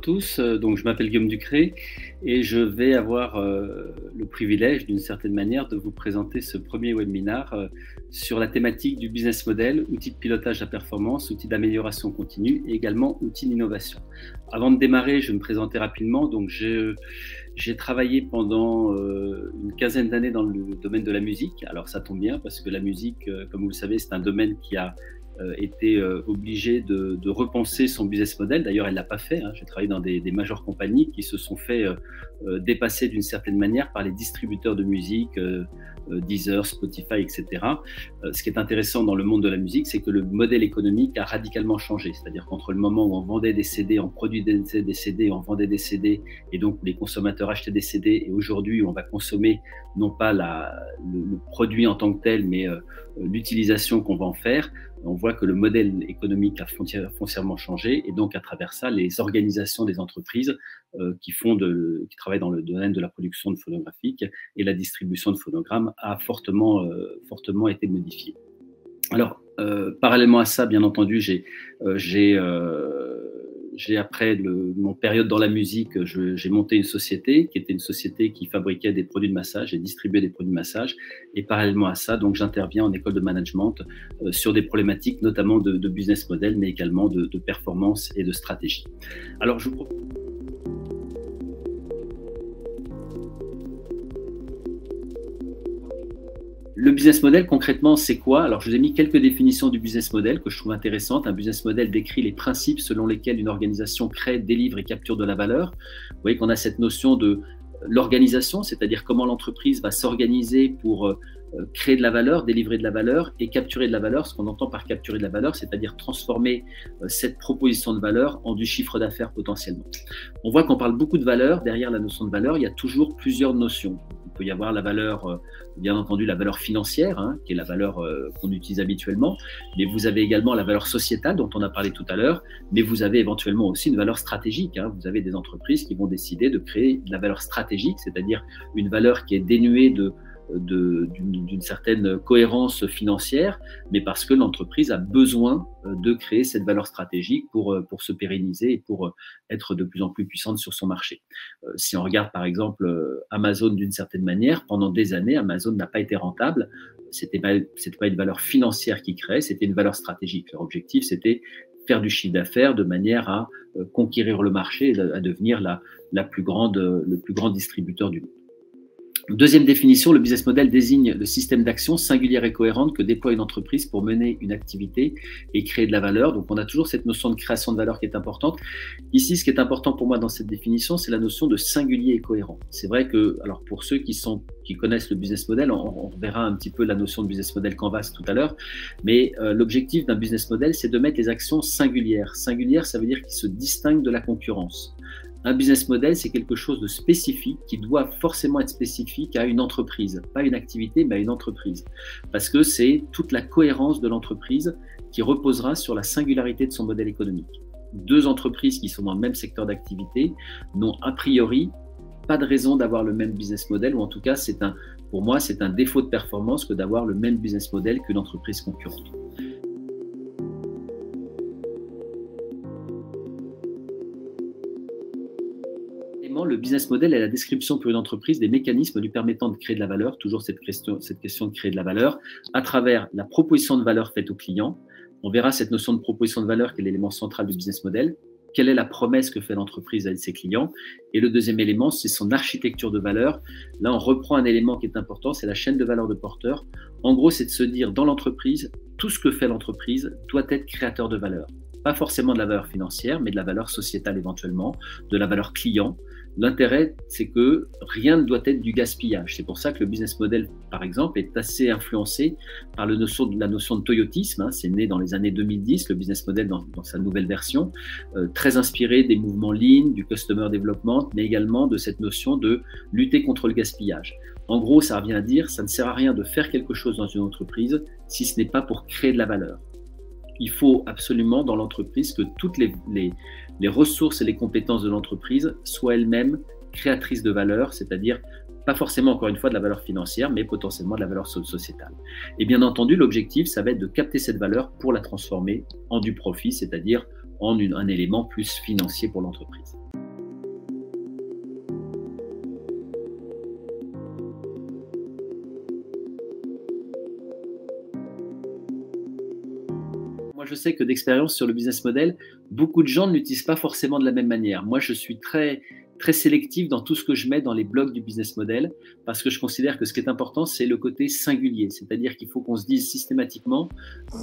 à tous. Donc, je m'appelle Guillaume Ducré et je vais avoir le privilège, d'une certaine manière, de vous présenter ce premier webinaire sur la thématique du business model, outils de pilotage de la performance, outils d'amélioration continue et également outils d'innovation. Avant de démarrer, je vais me présenter rapidement. Donc, j'ai travaillé pendant une quinzaine d'années dans le domaine de la musique. Alors, ça tombe bien parce que la musique, comme vous le savez, c'est un domaine qui a été obligé de repenser son business model. D'ailleurs, elle ne l'a pas fait. J'ai travaillé dans des majeures compagnies qui se sont fait dépasser d'une certaine manière par les distributeurs de musique, Deezer, Spotify, etc. Ce qui est intéressant dans le monde de la musique, c'est que le modèle économique a radicalement changé. C'est-à-dire qu'entre le moment où on vendait des CD, on produisait des CD, on vendait des CD, et donc les consommateurs achetaient des CD, et aujourd'hui, on va consommer non pas le produit en tant que tel, mais l'utilisation qu'on va en faire. On voit que le modèle économique a foncièrement changé, et donc à travers ça, les organisations des entreprises qui travaillent dans le domaine de la production de phonographique et la distribution de phonogrammes a fortement été modifiée. Alors, parallèlement à ça, bien entendu, après mon période dans la musique, j'ai monté une société qui était une société qui fabriquait des produits de massage et distribuait des produits de massage. Et parallèlement à ça, donc j'interviens en école de management sur des problématiques notamment de business model, mais également de performance et de stratégie. Alors, je vous propose... Le business model, concrètement, c'est quoi? Alors, je vous ai mis quelques définitions du business model que je trouve intéressantes. Un business model décrit les principes selon lesquels une organisation crée, délivre et capture de la valeur. Vous voyez qu'on a cette notion de l'organisation, c'est-à-dire comment l'entreprise va s'organiser pour créer de la valeur, délivrer de la valeur et capturer de la valeur. Ce qu'on entend par capturer de la valeur, c'est-à-dire transformer cette proposition de valeur en du chiffre d'affaires potentiellement. On voit qu'on parle beaucoup de valeur. Derrière la notion de valeur, il y a toujours plusieurs notions. Il peut y avoir la valeur, bien entendu, la valeur financière, qui est la valeur qu'on utilise habituellement, mais vous avez également la valeur sociétale dont on a parlé tout à l'heure, mais vous avez éventuellement aussi une valeur stratégique. Vous avez des entreprises qui vont décider de créer de la valeur stratégique, c'est-à-dire une valeur qui est dénuée d'une certaine cohérence financière, mais parce que l'entreprise a besoin de créer cette valeur stratégique pour se pérenniser et pour être de plus en plus puissante sur son marché. Si on regarde par exemple Amazon d'une certaine manière, pendant des années, Amazon n'a pas été rentable. C'était pas une valeur financière qu'ils créaient, c'était une valeur stratégique. Leur objectif, c'était faire du chiffre d'affaires de manière à conquérir le marché et à devenir le plus grand distributeur du monde. Deuxième définition, le business model désigne le système d'action singulière et cohérente que déploie une entreprise pour mener une activité et créer de la valeur. Donc, on a toujours cette notion de création de valeur qui est importante. Ici, ce qui est important pour moi dans cette définition, c'est la notion de singulier et cohérent. C'est vrai que, alors pour ceux qui connaissent le business model, on verra un petit peu la notion de business model Canvas tout à l'heure, mais l'objectif d'un business model, c'est de mettre les actions singulières. Singulière, ça veut dire qu'il se distingue de la concurrence. Un business model, c'est quelque chose de spécifique qui doit forcément être spécifique à une entreprise, pas une activité, mais à une entreprise. Parce que c'est toute la cohérence de l'entreprise qui reposera sur la singularité de son modèle économique. Deux entreprises qui sont dans le même secteur d'activité n'ont a priori pas de raison d'avoir le même business model, ou en tout cas, pour moi, c'est un défaut de performance que d'avoir le même business model qu'une entreprise concurrente. Le business model est la description pour une entreprise des mécanismes lui permettant de créer de la valeur, toujours cette question de créer de la valeur, à travers la proposition de valeur faite au client. On verra cette notion de proposition de valeur qui est l'élément central du business model. Quelle est la promesse que fait l'entreprise à ses clients? Et le deuxième élément, c'est son architecture de valeur. Là, on reprend un élément qui est important, c'est la chaîne de valeur de porteur. En gros, c'est de se dire, dans l'entreprise, tout ce que fait l'entreprise doit être créateur de valeur. Pas forcément de la valeur financière, mais de la valeur sociétale éventuellement, de la valeur client. L'intérêt, c'est que rien ne doit être du gaspillage. C'est pour ça que le business model, par exemple, est assez influencé par la notion de toyotisme. C'est né dans les années 2010, le business model dans sa nouvelle version, très inspiré des mouvements Lean, du Customer Development, mais également de cette notion de lutter contre le gaspillage. En gros, ça revient à dire, ça ne sert à rien de faire quelque chose dans une entreprise si ce n'est pas pour créer de la valeur. Il faut absolument dans l'entreprise que toutes les ressources et les compétences de l'entreprise soient elles-mêmes créatrices de valeur, c'est-à-dire pas forcément encore une fois de la valeur financière, mais potentiellement de la valeur sociétale. Et bien entendu, l'objectif, ça va être de capter cette valeur pour la transformer en du profit, c'est-à-dire en un élément plus financier pour l'entreprise. Moi, je sais que d'expérience sur le business model, beaucoup de gens ne l'utilisent pas forcément de la même manière. Moi, je suis très sélectif dans tout ce que je mets dans les blocs du business model parce que je considère que ce qui est important, c'est le côté singulier. C'est-à-dire qu'il faut qu'on se dise systématiquement,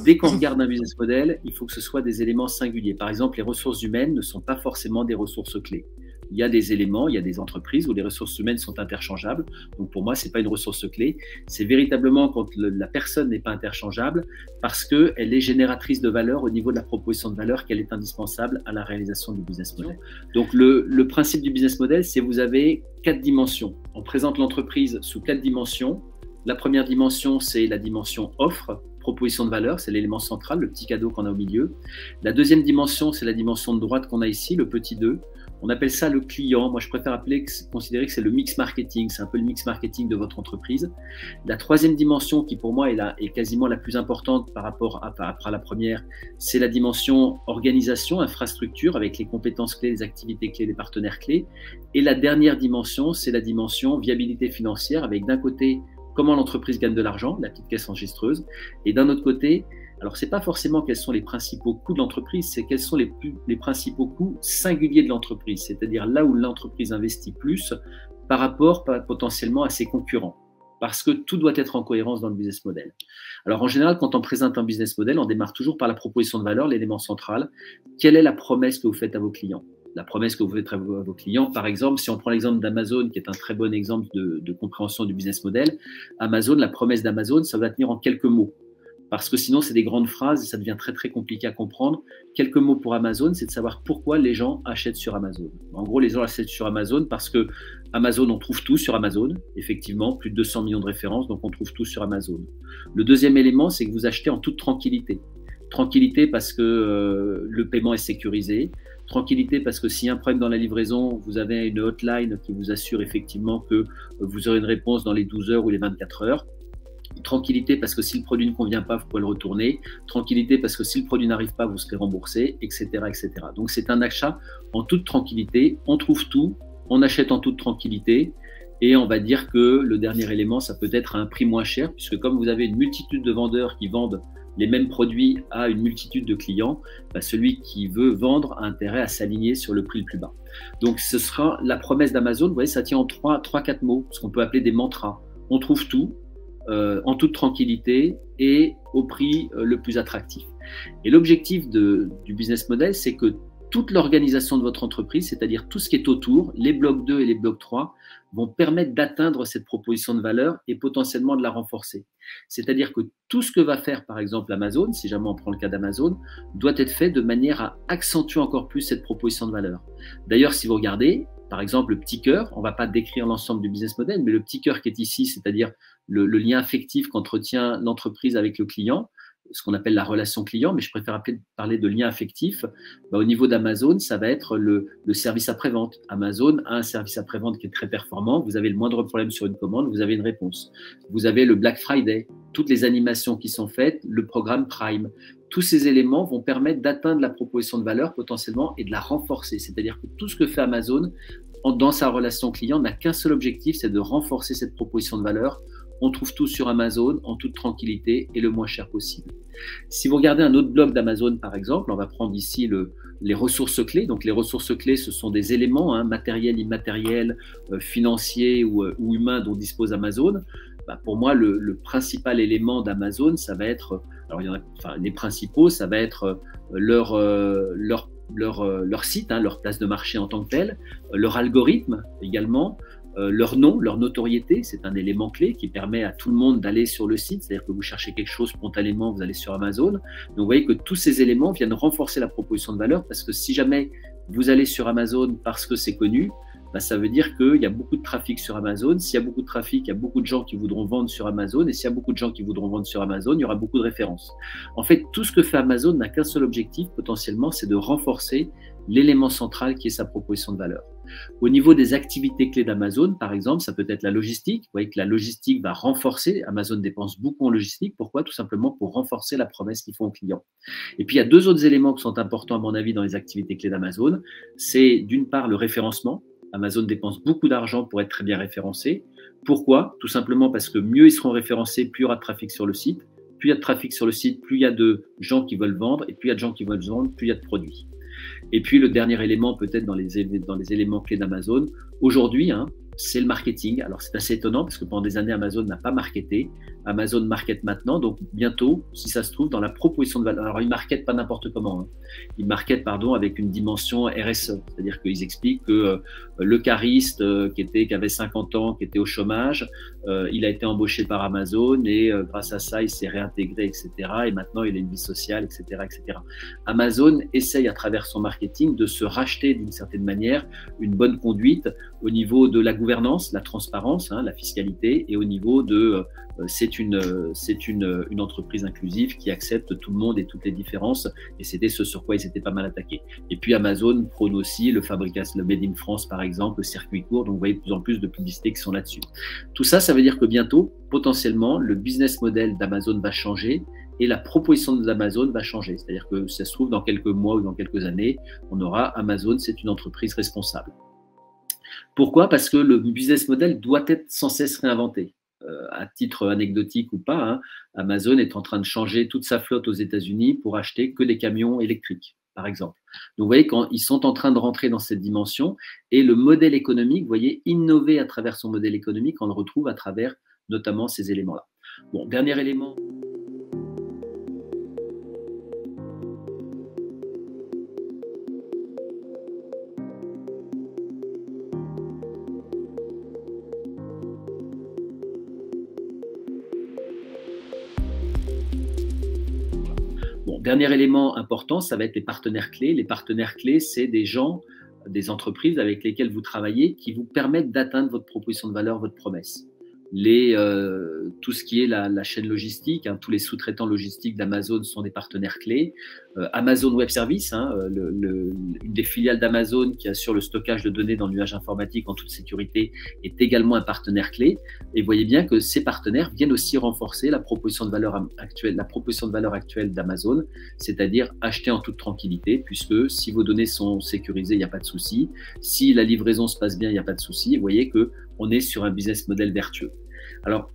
dès qu'on regarde un business model, il faut que ce soit des éléments singuliers. Par exemple, les ressources humaines ne sont pas forcément des ressources clés. Il y a des éléments, il y a des entreprises où les ressources humaines sont interchangeables. Donc pour moi, ce n'est pas une ressource clé. C'est véritablement quand la personne n'est pas interchangeable parce qu'elle est génératrice de valeur au niveau de la proposition de valeur qu'elle est indispensable à la réalisation du business model. Donc le principe du business model, c'est que vous avez 4 dimensions. On présente l'entreprise sous 4 dimensions. La première dimension, c'est la dimension offre, proposition de valeur, c'est l'élément central, le petit cadeau qu'on a au milieu. La deuxième dimension, c'est la dimension de droite qu'on a ici, le petit 2. On appelle ça le client. Moi, je préfère considérer que c'est le mix marketing. C'est un peu le mix marketing de votre entreprise. La troisième dimension, qui pour moi est quasiment la plus importante par rapport à la première, c'est la dimension organisation, infrastructure, avec les compétences clés, les activités clés, les partenaires clés. Et la dernière dimension, c'est la dimension viabilité financière, avec d'un côté, comment l'entreprise gagne de l'argent, la petite caisse enregistreuse, et d'un autre côté, alors, ce n'est pas forcément quels sont les principaux coûts de l'entreprise, c'est quels sont les principaux coûts singuliers de l'entreprise, c'est-à-dire là où l'entreprise investit plus par rapport potentiellement à ses concurrents. Parce que tout doit être en cohérence dans le business model. Alors, en général, quand on présente un business model, on démarre toujours par la proposition de valeur, l'élément central. Quelle est la promesse que vous faites à vos clients? La promesse que vous faites à vos clients, par exemple, si on prend l'exemple d'Amazon, qui est un très bon exemple de compréhension du business model, Amazon, la promesse d'Amazon, ça va tenir en quelques mots. Parce que sinon, c'est des grandes phrases et ça devient très compliqué à comprendre. Quelques mots pour Amazon, c'est de savoir pourquoi les gens achètent sur Amazon. En gros, les gens achètent sur Amazon parce que Amazon, on trouve tout sur Amazon. Effectivement, plus de 200 millions de références, donc on trouve tout sur Amazon. Le deuxième élément, c'est que vous achetez en toute tranquillité. Tranquillité parce que le paiement est sécurisé. Tranquillité parce que s'il y a un problème dans la livraison, vous avez une hotline qui vous assure effectivement que vous aurez une réponse dans les 12 heures ou les 24 heures. Tranquillité parce que si le produit ne convient pas, vous pouvez le retourner. Tranquillité parce que si le produit n'arrive pas, vous serez remboursé, etc., etc. Donc c'est un achat en toute tranquillité. On trouve tout, on achète en toute tranquillité. Et on va dire que le dernier élément, ça peut être à un prix moins cher, puisque comme vous avez une multitude de vendeurs qui vendent les mêmes produits à une multitude de clients, bah celui qui veut vendre a intérêt à s'aligner sur le prix le plus bas. Donc ce sera la promesse d'Amazon. Vous voyez, ça tient en 3-4 mots, ce qu'on peut appeler des mantras. On trouve tout, en toute tranquillité et au prix le plus attractif. Et l'objectif du business model, c'est que toute l'organisation de votre entreprise, c'est-à-dire tout ce qui est autour, les blocs 2 et les blocs 3, vont permettre d'atteindre cette proposition de valeur et potentiellement de la renforcer. C'est-à-dire que tout ce que va faire, par exemple, Amazon, si jamais on prend le cas d'Amazon, doit être fait de manière à accentuer encore plus cette proposition de valeur. D'ailleurs, si vous regardez, par exemple, le petit cœur, on ne va pas décrire l'ensemble du business model, mais le petit cœur qui est ici, c'est-à-dire le lien affectif qu'entretient l'entreprise avec le client, ce qu'on appelle la relation client, mais je préfère parler de lien affectif. Au niveau d'Amazon, ça va être le service après-vente. Amazon a un service après-vente qui est très performant. Vous avez le moindre problème sur une commande, vous avez une réponse. Vous avez le Black Friday, toutes les animations qui sont faites, le programme Prime. Tous ces éléments vont permettre d'atteindre la proposition de valeur potentiellement et de la renforcer. C'est-à-dire que tout ce que fait Amazon dans sa relation client n'a qu'un seul objectif, c'est de renforcer cette proposition de valeur. On trouve tout sur Amazon en toute tranquillité et le moins cher possible. Si vous regardez un autre bloc d'Amazon, par exemple, on va prendre ici les ressources clés. Donc, les ressources clés, ce sont des éléments matériels, immatériels, financiers ou humains dont dispose Amazon. Pour moi, le principal élément d'Amazon, ça va être, alors les principaux, ça va être leur site, leur place de marché en tant que tel, leur algorithme également, leur nom, leur notoriété, c'est un élément clé qui permet à tout le monde d'aller sur le site, c'est-à-dire que vous cherchez quelque chose spontanément, vous allez sur Amazon. Donc vous voyez que tous ces éléments viennent renforcer la proposition de valeur parce que si jamais vous allez sur Amazon parce que c'est connu, ça veut dire qu'il y a beaucoup de trafic sur Amazon. S'il y a beaucoup de trafic, il y a beaucoup de gens qui voudront vendre sur Amazon. Et s'il y a beaucoup de gens qui voudront vendre sur Amazon, il y aura beaucoup de références. En fait, tout ce que fait Amazon n'a qu'un seul objectif, potentiellement, c'est de renforcer l'élément central qui est sa proposition de valeur. Au niveau des activités clés d'Amazon, par exemple, ça peut être la logistique. Vous voyez que la logistique va renforcer. Amazon dépense beaucoup en logistique. Pourquoi? Tout simplement pour renforcer la promesse qu'ils font aux clients. Et puis, il y a deux autres éléments qui sont importants, à mon avis, dans les activités clés d'Amazon. C'est d'une part le référencement. Amazon dépense beaucoup d'argent pour être très bien référencé. Pourquoi? Tout simplement parce que mieux ils seront référencés, plus il y aura de trafic sur le site. Plus il y a de trafic sur le site, plus il y a de gens qui veulent vendre. Et plus il y a de gens qui veulent vendre, plus il y a de produits. Et puis, le dernier élément, peut-être dans les éléments clés d'Amazon, aujourd'hui, c'est le marketing. Alors, c'est assez étonnant parce que pendant des années, Amazon n'a pas marketé. Amazon market maintenant. Donc, bientôt, si ça se trouve, dans la proposition de valeur. Alors, ils ne marketent pas n'importe comment. Ils marketent, avec une dimension RSE. C'est-à-dire qu'ils expliquent que le cariste qui avait 50 ans, qui était au chômage, il a été embauché par Amazon et grâce à ça, il s'est réintégré, etc. Et maintenant, il a une vie sociale, etc., etc. Amazon essaye, à travers son marketing, de se racheter d'une certaine manière une bonne conduite au niveau de la gouvernance, la transparence, la fiscalité, et au niveau de c'est une entreprise inclusive qui accepte tout le monde et toutes les différences, et c'était ce sur quoi ils étaient pas mal attaqués. Et puis Amazon prône aussi le Made in France, par exemple, le circuit court, donc vous voyez de plus en plus de publicités qui sont là-dessus. Tout ça, ça veut dire que bientôt, potentiellement, le business model d'Amazon va changer et la proposition d'Amazon va changer. C'est-à-dire que si ça se trouve, dans quelques mois ou dans quelques années, on aura Amazon, c'est une entreprise responsable. Pourquoi? Parce que le business model doit être sans cesse réinventé. À titre anecdotique ou pas, Amazon est en train de changer toute sa flotte aux États-Unis pour acheter que des camions électriques, par exemple. Donc, vous voyez, quand ils sont en train de rentrer dans cette dimension, et le modèle économique, vous voyez, innover à travers son modèle économique, on le retrouve à travers notamment ces éléments-là. Bon, dernier élément. Dernier élément important, ça va être les partenaires clés. Les partenaires clés, c'est des gens, des entreprises avec lesquelles vous travaillez qui vous permettent d'atteindre votre proposition de valeur, votre promesse. Tout ce qui est la chaîne logistique, tous les sous-traitants logistiques d'Amazon sont des partenaires clés. Amazon Web Services, une des filiales d'Amazon qui assure le stockage de données dans le nuage informatique en toute sécurité, est également un partenaire clé. Et vous voyez bien que ces partenaires viennent aussi renforcer la proposition de valeur actuelle d'Amazon, c'est-à-dire acheter en toute tranquillité, puisque si vos données sont sécurisées, il n'y a pas de souci. Si la livraison se passe bien, il n'y a pas de souci. Vous voyez qu'on est sur un business model vertueux. Alors,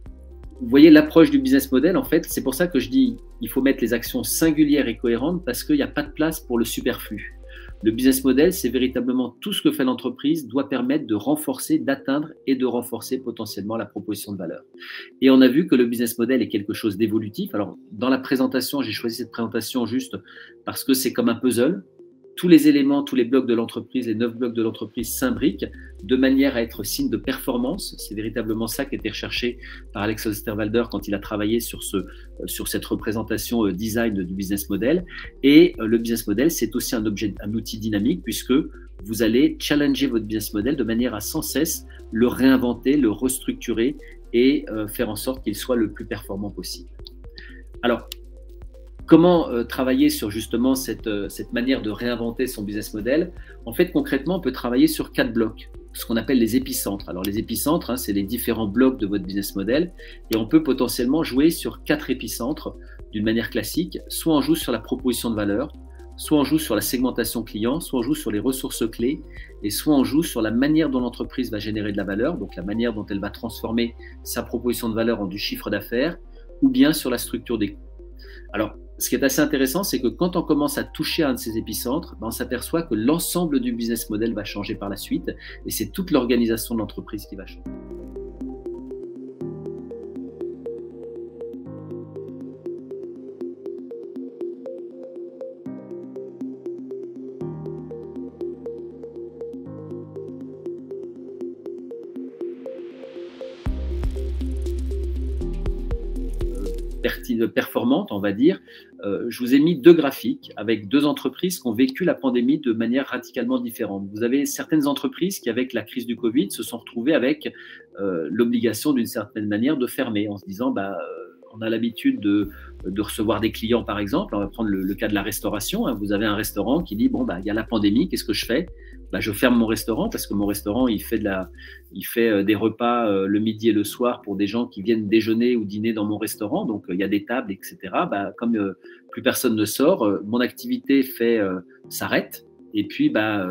vous voyez l'approche du business model, en fait, c'est pour ça que je dis il faut mettre les actions singulières et cohérentes parce qu'il n'y a pas de place pour le superflu. Le business model, c'est véritablement tout ce que fait l'entreprise doit permettre de renforcer, d'atteindre et de renforcer potentiellement la proposition de valeur. Et on a vu que le business model est quelque chose d'évolutif. Alors, dans la présentation, j'ai choisi cette présentation juste parce que c'est comme un puzzle. Tous les éléments, tous les blocs de l'entreprise, les 9 blocs de l'entreprise s'imbriquent de manière à être signe de performance. C'est véritablement ça qui a été recherché par Alex Osterwalder quand il a travaillé sur cette représentation design du business model. Et le business model, c'est aussi un outil dynamique puisque vous allez challenger votre business model de manière à sans cesse le réinventer, le restructurer et faire en sorte qu'il soit le plus performant possible. Alors, comment travailler sur justement cette manière de réinventer son business model? En fait, concrètement, on peut travailler sur 4 blocs, ce qu'on appelle les épicentres. Alors, les épicentres, c'est les différents blocs de votre business model, et on peut potentiellement jouer sur 4 épicentres d'une manière classique. Soit on joue sur la proposition de valeur, soit on joue sur la segmentation client, soit on joue sur les ressources clés, et soit on joue sur la manière dont l'entreprise va générer de la valeur, donc la manière dont elle va transformer sa proposition de valeur en du chiffre d'affaires, ou bien sur la structure des coûts. Alors, ce qui est assez intéressant, c'est que quand on commence à toucher un de ces épicentres, on s'aperçoit que l'ensemble du business model va changer par la suite et c'est toute l'organisation de l'entreprise qui va changer. Performante, on va dire. Je vous ai mis 2 graphiques avec 2 entreprises qui ont vécu la pandémie de manière radicalement différente. Vous avez certaines entreprises qui, avec la crise du Covid, se sont retrouvées avec l'obligation d'une certaine manière de fermer en se disant on a l'habitude de recevoir des clients, par exemple. On va prendre le cas de la restauration. Hein. Vous avez un restaurant qui dit, bon, bah, il y a la pandémie, qu'est-ce que je fais? Bah, je ferme mon restaurant parce que mon restaurant, il fait des repas le midi et le soir pour des gens qui viennent déjeuner ou dîner dans mon restaurant. Donc, il y a des tables, etc. Bah, comme plus personne ne sort, mon activité s'arrête. Et puis, bah,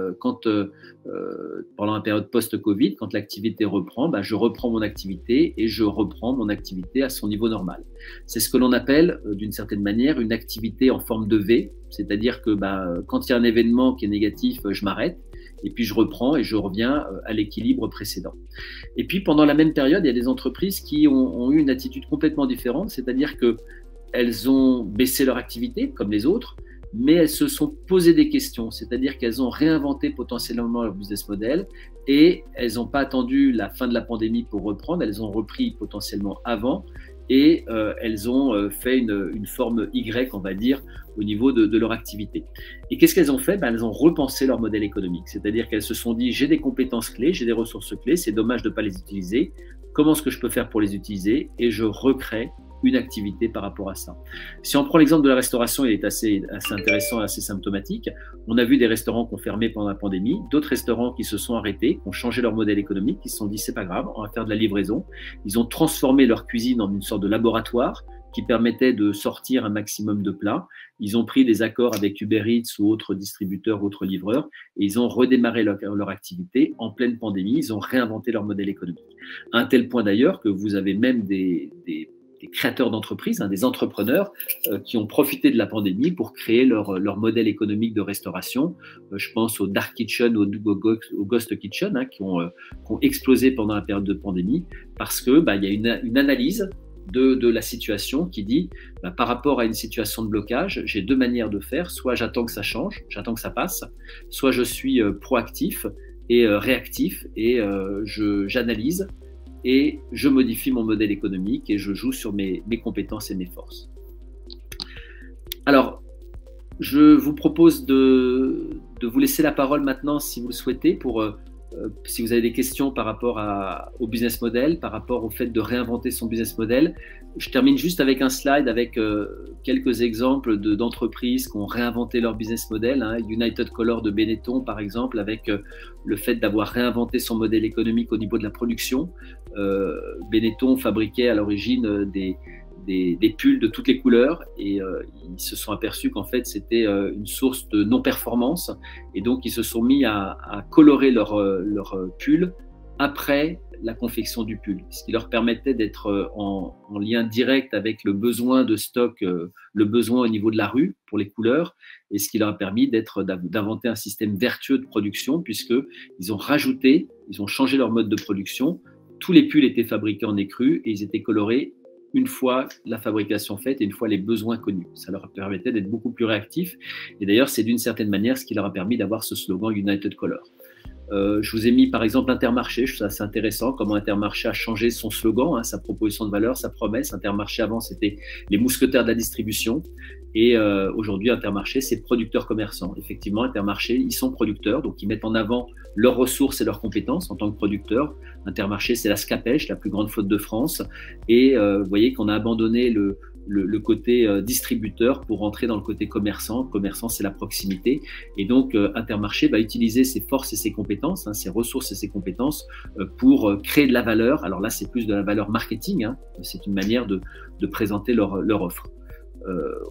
pendant la période post-Covid, quand l'activité reprend, bah, je reprends mon activité et je reprends mon activité à son niveau normal. C'est ce que l'on appelle, d'une certaine manière, une activité en forme de V. C'est-à-dire que bah, quand il y a un événement qui est négatif, je m'arrête. Et puis je reprends et je reviens à l'équilibre précédent. Et puis pendant la même période, il y a des entreprises qui ont eu une attitude complètement différente, c'est-à-dire qu'elles ont baissé leur activité comme les autres, mais elles se sont posées des questions, c'est-à-dire qu'elles ont réinventé potentiellement leur business model et elles n'ont pas attendu la fin de la pandémie pour reprendre, elles ont repris potentiellement avant et elles ont fait une forme Y, on va dire, au niveau de leur activité. Et qu'est-ce qu'elles ont fait? Ben, elles ont repensé leur modèle économique, c'est-à-dire qu'elles se sont dit, j'ai des compétences clés, j'ai des ressources clés, c'est dommage de ne pas les utiliser, comment est-ce que je peux faire pour les utiliser? Et je recrée une activité par rapport à ça. Si on prend l'exemple de la restauration, il est assez intéressant, assez symptomatique. On a vu des restaurants qui ont fermé pendant la pandémie, d'autres restaurants qui se sont arrêtés, qui ont changé leur modèle économique, qui se sont dit c'est pas grave, on va faire de la livraison. Ils ont transformé leur cuisine en une sorte de laboratoire qui permettait de sortir un maximum de plats. Ils ont pris des accords avec Uber Eats ou autres distributeurs, autres livreurs, et ils ont redémarré leur activité en pleine pandémie. Ils ont réinventé leur modèle économique. À un tel point d'ailleurs que vous avez même des créateurs d'entreprises, hein, des entrepreneurs qui ont profité de la pandémie pour créer leur modèle économique de restauration. Je pense aux Dark Kitchen, aux Ghost Kitchen, hein, qui ont explosé pendant la période de pandémie parce que bah, y a une analyse de la situation qui dit bah, par rapport à une situation de blocage, j'ai deux manières de faire. Soit j'attends que ça change, j'attends que ça passe, soit je suis proactif et réactif et j'analyse et je modifie mon modèle économique et je joue sur mes compétences et mes forces. Alors, je vous propose de vous laisser la parole maintenant si vous le souhaitez pour si vous avez des questions par rapport au business model, par rapport au fait de réinventer son business model. Je termine juste avec un slide avec quelques exemples d'entreprises qui ont réinventé leur business model. Hein. United Color de Benetton, par exemple, avec le fait d'avoir réinventé son modèle économique au niveau de la production. Benetton fabriquait à l'origine des pulls de toutes les couleurs et ils se sont aperçus qu'en fait c'était une source de non-performance et donc ils se sont mis à colorer leur pull après la confection du pull, ce qui leur permettait d'être en lien direct avec le besoin de stock, le besoin au niveau de la rue pour les couleurs et ce qui leur a permis d'inventer un système vertueux de production puisqu'ils ont changé leur mode de production. Tous les pulls étaient fabriqués en écru et ils étaient colorés une fois la fabrication faite et une fois les besoins connus. Ça leur permettait d'être beaucoup plus réactifs. Et d'ailleurs, c'est d'une certaine manière ce qui leur a permis d'avoir ce slogan United Color. Je vous ai mis par exemple Intermarché, je trouve ça assez intéressant comment Intermarché a changé son slogan, hein, sa proposition de valeur, sa promesse. Intermarché avant c'était les mousquetaires de la distribution et aujourd'hui Intermarché c'est producteurs commerçants. Effectivement Intermarché ils sont producteurs donc ils mettent en avant leurs ressources et leurs compétences en tant que producteurs. Intermarché c'est la Scapèche, la plus grande flotte de France et vous voyez qu'on a abandonné le côté distributeur pour rentrer dans le côté commerçant. Commerçant, c'est la proximité. Et donc, Intermarché va utiliser ses forces et ses compétences, hein, ses ressources et ses compétences pour créer de la valeur. Alors là, c'est plus de la valeur marketing. Hein. C'est une manière de présenter leur offre.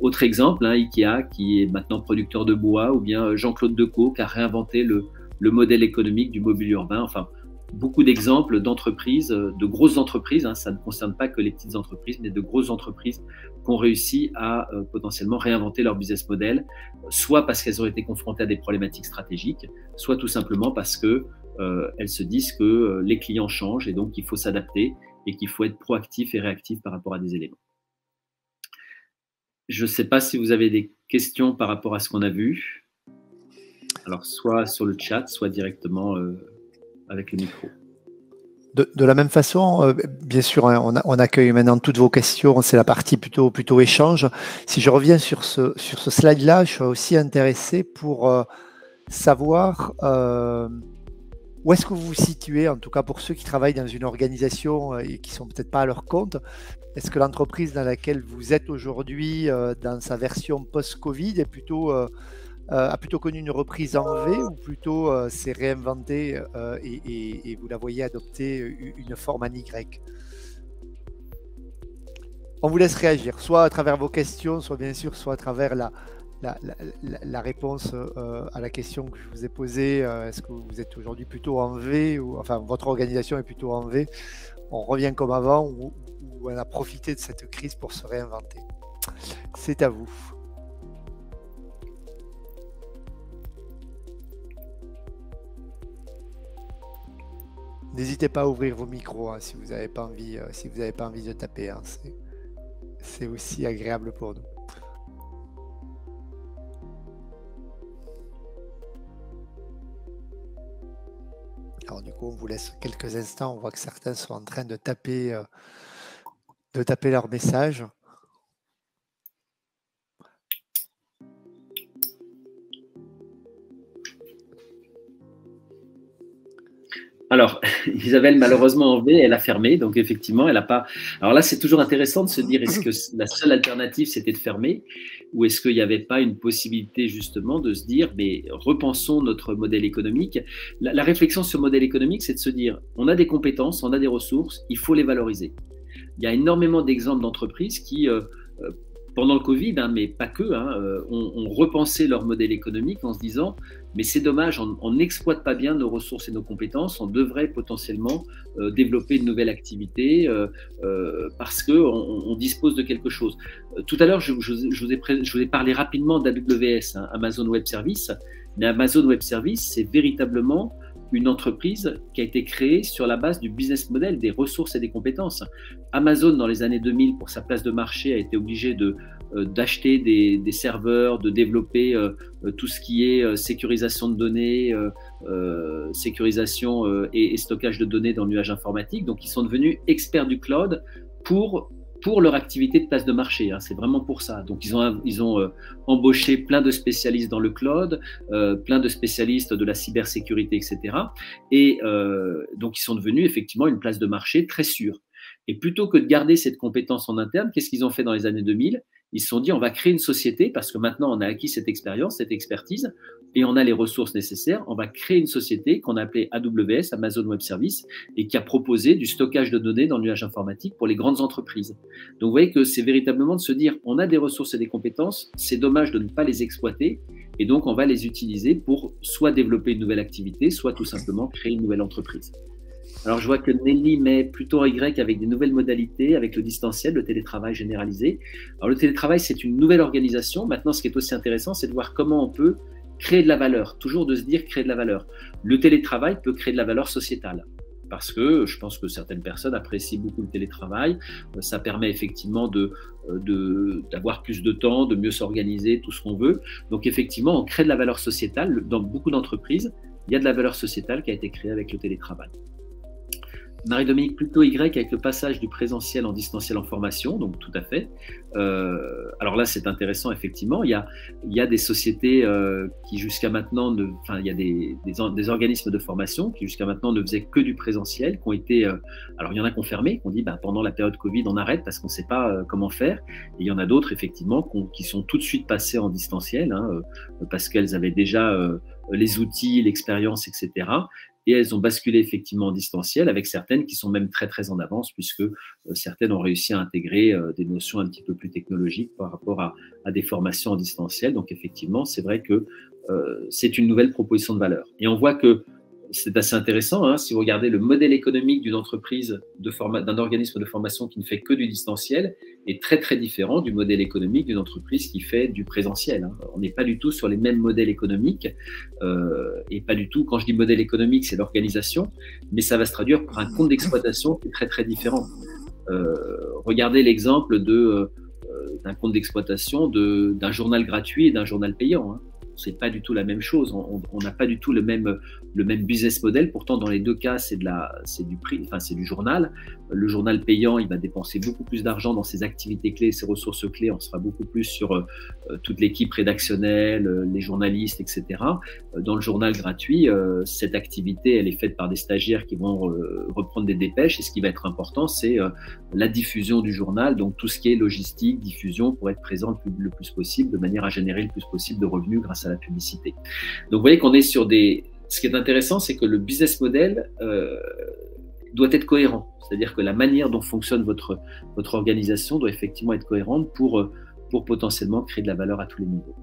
Autre exemple, hein, Ikea, qui est maintenant producteur de bois, ou bien Jean-Claude Decaux, qui a réinventé le modèle économique du mobilier urbain. Enfin, beaucoup d'exemples d'entreprises, de grosses entreprises, hein, ça ne concerne pas que les petites entreprises, mais de grosses entreprises qui ont réussi à potentiellement réinventer leur business model, soit parce qu'elles ont été confrontées à des problématiques stratégiques, soit tout simplement parce que elles se disent que les clients changent et donc il faut s'adapter et qu'il faut être proactif et réactif par rapport à des éléments. Je ne sais pas si vous avez des questions par rapport à ce qu'on a vu. Alors, soit sur le chat, soit directement avec le micro. De la même façon, bien sûr, hein, on accueille maintenant toutes vos questions, c'est la partie plutôt échange. Si je reviens sur ce slide-là, je suis aussi intéressé pour savoir où est-ce que vous vous situez, en tout cas pour ceux qui travaillent dans une organisation et qui ne sont peut-être pas à leur compte? Est-ce que l'entreprise dans laquelle vous êtes aujourd'hui, dans sa version post-Covid, a plutôt connu une reprise en V ou plutôt s'est réinventée et vous la voyez adopter une forme en Y? On vous laisse réagir, soit à travers vos questions, soit bien sûr, soit à travers la réponse à la question que je vous ai posée. Est-ce que vous êtes aujourd'hui plutôt en V ou enfin votre organisation est plutôt en V? On revient comme avant ou on a profité de cette crise pour se réinventer? C'est à vous. N'hésitez pas à ouvrir vos micros si vous n'avez pas envie, de taper. C'est aussi agréable pour nous. Alors du coup, on vous laisse quelques instants. On voit que certains sont en train de taper leur message. Alors, Isabelle, malheureusement, en V, elle a fermé. Donc, effectivement, elle n'a pas. Alors là, c'est toujours intéressant de se dire, est-ce que la seule alternative, c'était de fermer? Ou est-ce qu'il n'y avait pas une possibilité, justement, de se dire, mais repensons notre modèle économique? La réflexion sur le modèle économique, c'est de se dire, on a des compétences, on a des ressources, il faut les valoriser. Il y a énormément d'exemples d'entreprises qui, pendant le Covid, mais pas que, ont repensé leur modèle économique en se disant mais c'est dommage, on n'exploite pas bien nos ressources et nos compétences, on devrait potentiellement développer une nouvelle activité parce qu'on dispose de quelque chose. Tout à l'heure, je vous ai parlé rapidement d'AWS, Amazon Web Services, mais Amazon Web Services, c'est véritablement une entreprise qui a été créée sur la base du business model, des ressources et des compétences. Amazon, dans les années 2000, pour sa place de marché, a été obligé d'acheter des serveurs, de développer tout ce qui est sécurisation de données, sécurisation et stockage de données dans le nuage informatique. Donc, ils sont devenus experts du cloud pour leur activité de place de marché. C'est vraiment pour ça. Donc, ils ont embauché plein de spécialistes dans le cloud, plein de spécialistes de la cybersécurité, etc. Et donc, ils sont devenus effectivement une place de marché très sûre. Et plutôt que de garder cette compétence en interne, qu'est-ce qu'ils ont fait dans les années 2000? Ils se sont dit, on va créer une société parce que maintenant, on a acquis cette expérience, cette expertise, et on a les ressources nécessaires. On va créer une société qu'on a appelée AWS, Amazon Web Services, et qui a proposé du stockage de données dans le nuage informatique pour les grandes entreprises. Donc, vous voyez que c'est véritablement de se dire, on a des ressources et des compétences, c'est dommage de ne pas les exploiter, et donc on va les utiliser pour soit développer une nouvelle activité, soit tout simplement créer une nouvelle entreprise. Alors, je vois que Nelly met plutôt Y avec des nouvelles modalités, avec le distanciel, le télétravail généralisé. Alors, le télétravail, c'est une nouvelle organisation. Maintenant, ce qui est aussi intéressant, c'est de voir comment on peut créer de la valeur. Toujours de se dire créer de la valeur. Le télétravail peut créer de la valeur sociétale. Parce que je pense que certaines personnes apprécient beaucoup le télétravail. Ça permet effectivement d'avoir plus de temps, de mieux s'organiser, tout ce qu'on veut. Donc, effectivement, on crée de la valeur sociétale. Dans beaucoup d'entreprises, il y a de la valeur sociétale qui a été créée avec le télétravail. Marie-Dominique, plutôt Y avec le passage du présentiel en distanciel en formation, donc tout à fait. Alors là, c'est intéressant, effectivement. Il y a des sociétés qui jusqu'à maintenant, il y a des organismes de formation qui jusqu'à maintenant ne faisaient que du présentiel, qui ont été, alors il y en a qui ont fermé, qui ont dit pendant la période Covid, on arrête parce qu'on ne sait pas comment faire. Et il y en a d'autres, effectivement, qui sont tout de suite passées en distanciel, parce qu'elles avaient déjà les outils, l'expérience, etc. Et elles ont basculé effectivement en distanciel, avec certaines qui sont même très très en avance, puisque certaines ont réussi à intégrer des notions un petit peu plus technologiques par rapport à des formations en distanciel. Donc effectivement, c'est vrai que c'est une nouvelle proposition de valeur. Et on voit que c'est assez intéressant, si vous regardez le modèle économique d'une entreprise, d'un organisme de formation qui ne fait que du distanciel, est très très différent du modèle économique d'une entreprise qui fait du présentiel. On n'est pas du tout sur les mêmes modèles économiques, et pas du tout, quand je dis modèle économique, c'est l'organisation, mais ça va se traduire par un compte d'exploitation qui est très très différent. Regardez l'exemple d'un compte d'exploitation d'un journal gratuit et d'un journal payant. c'est pas du tout la même chose. On n'a pas du tout le même business model. Pourtant, dans les deux cas, c'est du prix, enfin, c'est du journal. Le journal payant, il va dépenser beaucoup plus d'argent dans ses activités clés, ses ressources clés. On sera beaucoup plus sur toute l'équipe rédactionnelle, les journalistes, etc. Dans le journal gratuit, cette activité, elle est faite par des stagiaires qui vont reprendre des dépêches. Et ce qui va être important, c'est la diffusion du journal, donc tout ce qui est logistique, diffusion, pour être présent le plus possible, de manière à générer le plus possible de revenus grâce à la publicité. Donc vous voyez qu'on est sur des... Ce qui est intéressant, c'est que le business model doit être cohérent. C'est-à-dire que la manière dont fonctionne votre organisation doit effectivement être cohérente pour potentiellement créer de la valeur à tous les niveaux.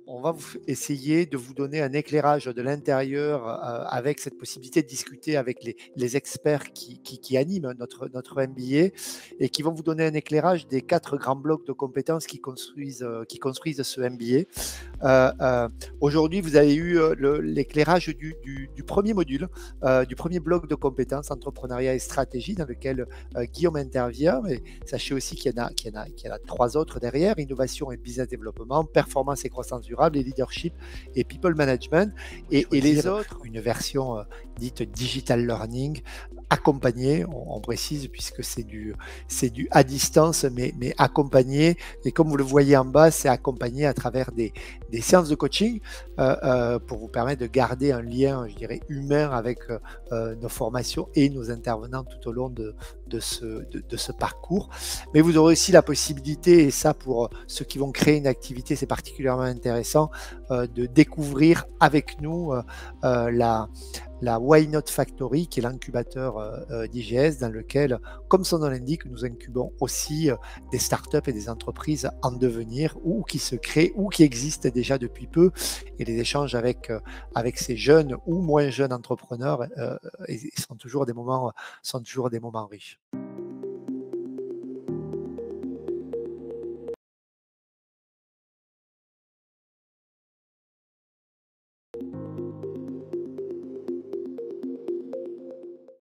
On va essayer de vous donner un éclairage de l'intérieur avec cette possibilité de discuter avec les experts qui animent notre MBA et qui vont vous donner un éclairage des 4 grands blocs de compétences qui construisent ce MBA. Aujourd'hui, vous avez eu l'éclairage du premier module, du premier bloc de compétences, entrepreneuriat et stratégie, dans lequel Guillaume intervient. Mais sachez aussi qu'il y en a 3 autres derrière: innovation et business développement, performance et croissance durable, et leadership et people management, et les autres, une version dite digital learning, accompagné, on précise, puisque c'est du à distance, mais accompagné. Et comme vous le voyez en bas, c'est accompagné à travers des séances de coaching pour vous permettre de garder un lien, je dirais, humain avec nos formations et nos intervenants tout au long de ce parcours. Mais vous aurez aussi la possibilité, et ça pour ceux qui vont créer une activité, c'est particulièrement intéressant, de découvrir avec nous la Why Not Factory, qui est l'incubateur d'IGS, dans lequel, comme son nom l'indique, nous incubons aussi des startups et des entreprises en devenir, ou qui se créent, ou qui existent déjà depuis peu. Et les échanges avec ces jeunes ou moins jeunes entrepreneurs sont toujours des moments riches.